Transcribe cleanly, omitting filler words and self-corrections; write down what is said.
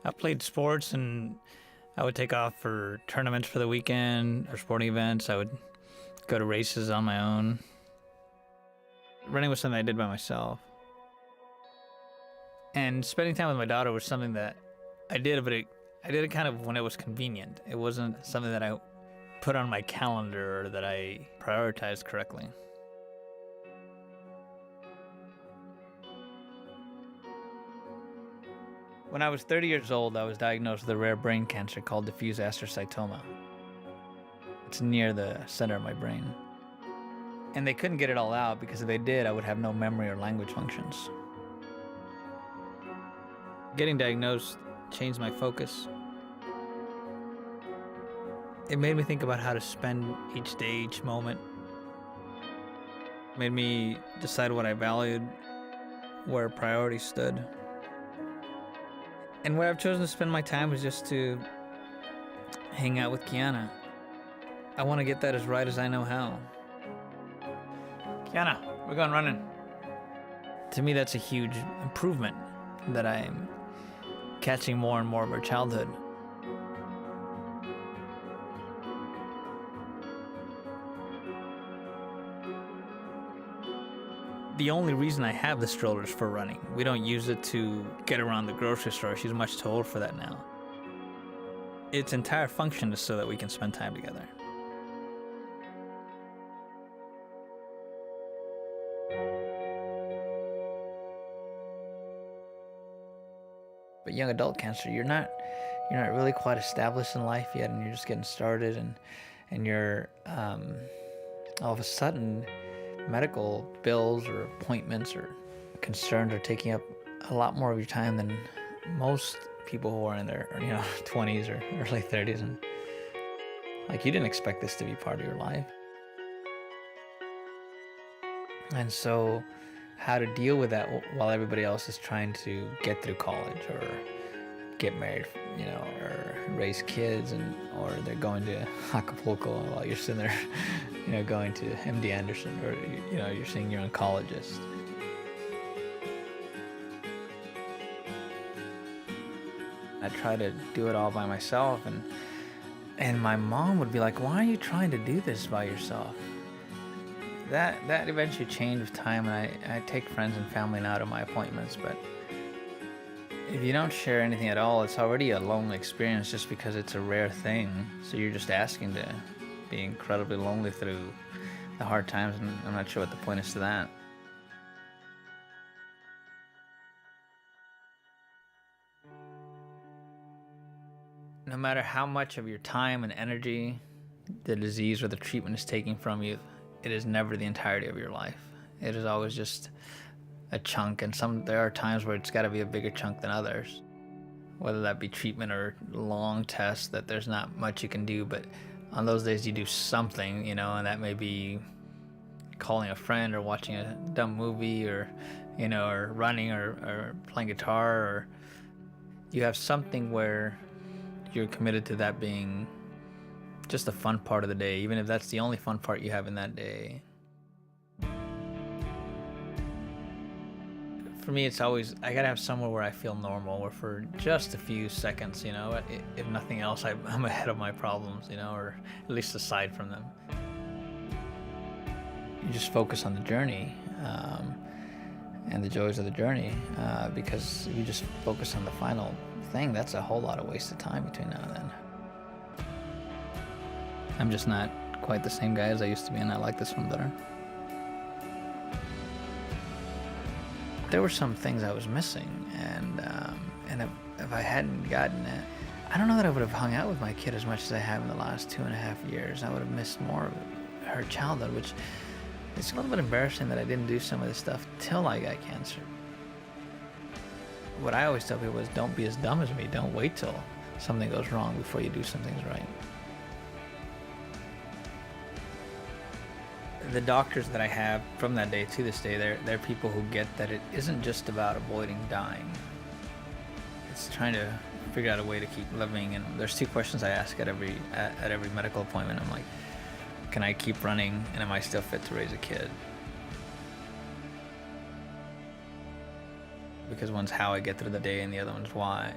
I played sports, and I would take off for tournaments for the weekend or sporting events. I would go to races on my own. Running was something I did by myself. And spending time with my daughter was something that I did, but I did it kind of when it was convenient. It wasn't something that I put on my calendar or that I prioritized correctly. When I was 30 years old, I was diagnosed with a rare brain cancer called diffuse astrocytoma. It's near the center of my brain. And they couldn't get it all out because if they did, I would have no memory or language functions. Getting diagnosed changed my focus. It made me think about how to spend each day, each moment. It made me decide what I valued, where priorities stood. And where I've chosen to spend my time is just to hang out with Kiana. I want to get that as right as I know how. Kiana, we're going running. To me, that's a huge improvement, that I'm catching more and more of her childhood. The only reason I have the stroller is for running. We don't use it to get around the grocery store. She's much too old for that now. Its entire function is so that we can spend time together. But young adult cancer, you're not really quite established in life yet, and you're just getting started, and you're all of a sudden medical bills or appointments or concerns are taking up a lot more of your time than most people who are in their 20s or early 30s, and like, you didn't expect this to be part of your life. And so how to deal with that while everybody else is trying to get through college or get married, or raise kids, or they're going to Acapulco while you're sitting there, going to MD Anderson, or you're seeing your oncologist. I try to do it all by myself, and my mom would be like, "Why are you trying to do this by yourself?" That eventually changed with time, and I take friends and family now to my appointments, but if you don't share anything at all, it's already a lonely experience just because it's a rare thing. So you're just asking to be incredibly lonely through the hard times, and I'm not sure what the point is to that. No matter how much of your time and energy the disease or the treatment is taking from you, it is never the entirety of your life. It is always just a chunk, and there are times where it's got to be a bigger chunk than others, whether that be treatment or long tests that there's not much you can do, but on those days you do something, and that may be calling a friend or watching a dumb movie, or or running, or playing guitar, or you have something where you're committed to that being just a fun part of the day, even if that's the only fun part you have in that day. For me, it's always, I gotta have somewhere where I feel normal, where for just a few seconds, if nothing else, I'm ahead of my problems, or at least aside from them. You just focus on the journey, and the joys of the journey, because if you just focus on the final thing, that's a whole lot of wasted time between now and then. I'm just not quite the same guy as I used to be, and I like this one better. There were some things I was missing, and if I hadn't gotten it, I don't know that I would have hung out with my kid as much as I have in the last 2.5 years. I would have missed more of her childhood, which it's a little bit embarrassing that I didn't do some of this stuff till I got cancer. What I always tell people is, don't be as dumb as me. Don't wait till something goes wrong before you do some things right. The doctors that I have from that day to this day, they're people who get that it isn't just about avoiding dying. It's trying to figure out a way to keep living. And there's 2 questions I ask at every medical appointment. I'm like, can I keep running, and am I still fit to raise a kid? Because one's how I get through the day, and the other one's why.